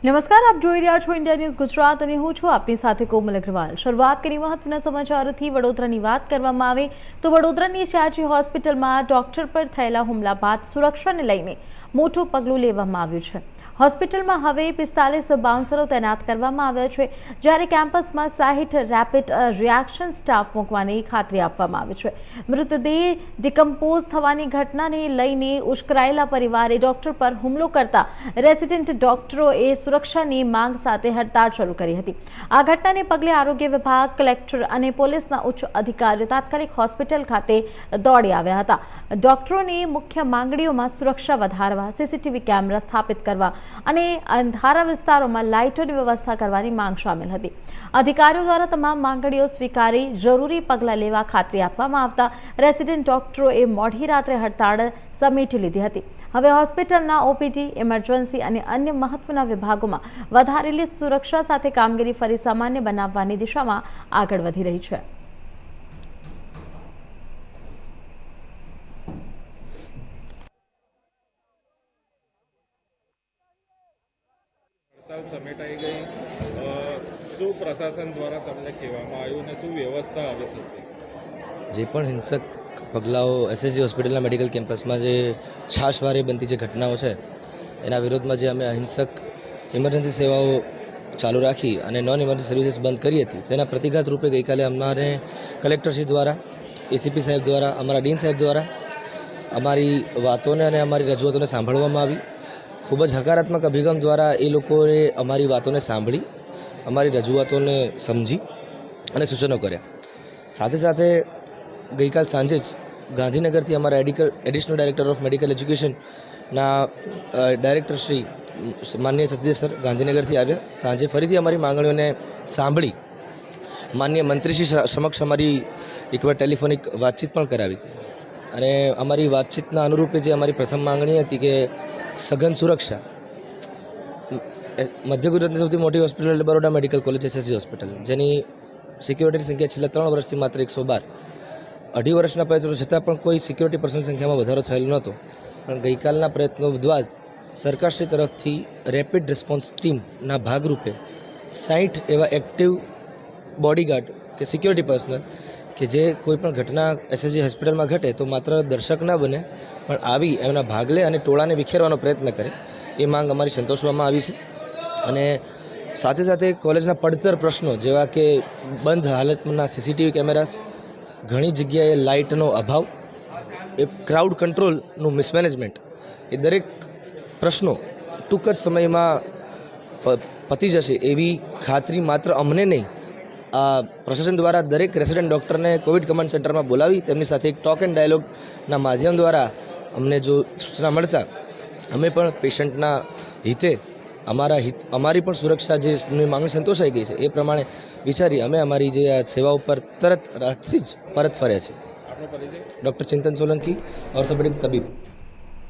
નમસ્કાર, આપ જોઈ રહ્યા છો ઇન્ડિયા ન્યૂઝ ગુજરાત અને હું છું આપની સાથે કોમલ અગ્રવાલ। શરૂઆત કરી મહત્વના સમાચારોથી। વડોદરાની વાત કરવામાં આવે તો વડોદરાની સાજી હોસ્પિટલમાં ડોક્ટર પર થયેલા હુમલા બાદ સુરક્ષાને લઈને મોટું પગલું લેવામાં આવ્યું છે। હોસ્પિટલમાં હવે 45 બાઉન્સરો તૈનાત કરવામાં આવ્યા છે, જ્યારે કેમ્પસમાં 60 રેપિડ રિએક્શન સ્ટાફ મૂકવાની ખાતરી આપવામાં આવી છે। મૃતદેહ ડિકમ્પોઝ થવાની ઘટનાને લઈને ઉશ્કેરાયેલા પરિવારે ડોક્ટર પર હુમલો કરતા રેસિડેન્ટ ડોક્ટરોએ સુરક્ષાની માંગ સાથે હડતાળ શરૂ કરી હતી। આ ઘટનાને પગલે આરોગ્ય વિભાગ, કલેક્ટર અને પોલીસના ઉચ્ચ અધિકારીઓ તાત્કાલિક હોસ્પિટલ ખાતે દોડી આવ્યા હતા। ડોક્ટરોની મુખ્ય માંગણીઓમાં સુરક્ષા વધારવા, સીસીટીવી કેમેરા સ્થાપિત કરવા અને અંધારા વિસ્તારોમાં લાઇટોની વ્યવસ્થા કરવાની માંગ શામેલ હતી। અધિકારીઓ દ્વારા તમામ માંગણીઓ સ્વીકારી જરૂરી પગલાં લેવા ખાતરી આપવામાં આવતા રેસિડેન્ટ ડોક્ટરોએ મોડી રાત્રે હડતાળ સમેટી લીધી હતી। હવે હોસ્પિટલના ઓપીડી, ઇમરજન્સી અને અન્ય મહત્વના વિભાગોમાં વધારેલી સુરક્ષા સાથે કામગીરી ફરી સામાન્ય બનાવવાની દિશામાં આગળ વધી રહી છે। સમેટાઈ ગઈ, શું પ્રશાસન દ્વારા તમને કહેવામાં આવ્યું અને શું વ્યવસ્થા હવે થશે? જે પણ હિંસક પગલાઓ એસએસજી હોસ્પિટલના મેડિકલ કેમ્પસમાં જે છાશવારે બનતી જે ઘટનાઓ છે એના વિરોધમાં જે અમે અહિંસક ઇમરજન્સી સેવાઓ ચાલુ રાખી અને નોન ઇમરજન્સી સર્વિસીસ બંધ કરી હતી, તેના પ્રતિઘાત રૂપે ગઈકાલે અમારે કલેક્ટરશ્રી દ્વારા, એસીપી સાહેબ દ્વારા, અમારા ડીન સાહેબ દ્વારા અમારી વાતોને અને અમારી રજૂઆતોને સાંભળવામાં આવી। ખૂબ જ હકારાત્મક અભિગમ દ્વારા એ લોકોએ અમારી વાતોને સાંભળી, અમારી રજૂઆતોને સમજી અને સૂચનો કર્યા। સાથે સાથે ગઈકાલ સાંજે જ ગાંધીનગરથી અમારા એડિશનલ ડાયરેક્ટર ઓફ મેડિકલ એજ્યુકેશનના ડાયરેક્ટર શ્રી માનનીય સચદેવ સર ગાંધીનગરથી આવ્યા। સાંજે ફરીથી અમારી માંગણીઓને સાંભળી માનનીય મંત્રીશ્રી સમક્ષ અમારી એકવાર ટેલિફોનિક વાતચીત પણ કરાવી અને અમારી વાતચીતના અનુરૂપે જે અમારી પ્રથમ માંગણી હતી કે સઘન સુરક્ષા, મધ્ય ગુજરાતની સૌથી મોટી hospital Baroda medical college SSG hospital, જેની સિક્યોરિટીની સંખ્યા છેલ્લા 3 વર્ષથી માત્ર 112, 2.5 વર્ષના પ્રયત્નો છતાં પણ કોઈ સિક્યોરિટી પર્સનલ સંખ્યામાં વધારો થયેલો નહોતો। પણ ગઈકાલના પ્રયત્નો બાદ સરકારશ્રી તરફથી રેપિડ રિસ્પોન્સ ટીમના ભાગરૂપે 60 એવા એક્ટિવ બોડીગાર્ડ કે સિક્યોરિટી પર્સનલ કે જે કોઈપણ ઘટના એસએસજી હોસ્પિટલમાં ઘટે તો માત્ર દર્શક ના બને પણ આવી એમના ભાગ લે અને ટોળાને વિખેરવાનો પ્રયત્ન કરે, એ માંગ અમારી સંતોષવામાં આવી છે। અને સાથે સાથે કોલેજના પડતર પ્રશ્નો જેવા કે બંધ હાલતના સીસીટીવી કેમેરાસ, ઘણી જગ્યાએ લાઇટનો અભાવ, એ ક્રાઉડ કંટ્રોલનું મિસમેનેજમેન્ટ, એ દરેક પ્રશ્નો ટૂંક જ સમયમાં પતી જશે એવી ખાતરી માત્ર અમને નહીં, આ પ્રશાસન દ્વારા દરેક રેસિડેન્ટ ડૉક્ટરને કોવિડ કમાન્ડ સેન્ટરમાં બોલાવી તેમની સાથે એક ટોક એન્ડ ડાયલોગના માધ્યમ દ્વારા અમને જો સૂચના મળતા અમે પણ પેશન્ટના હિતે અમારી પણ સુરક્ષા જે માંગણી સંતોષાઈ ગઈ છે એ પ્રમાણે વિચારી અમે અમારી જે આ સેવા ઉપર તરત રાતથી જ પરત ફર્યા છે। ડૉક્ટર ચિંતન સોલંકી, ઓર્થોપેડિક તબીબ।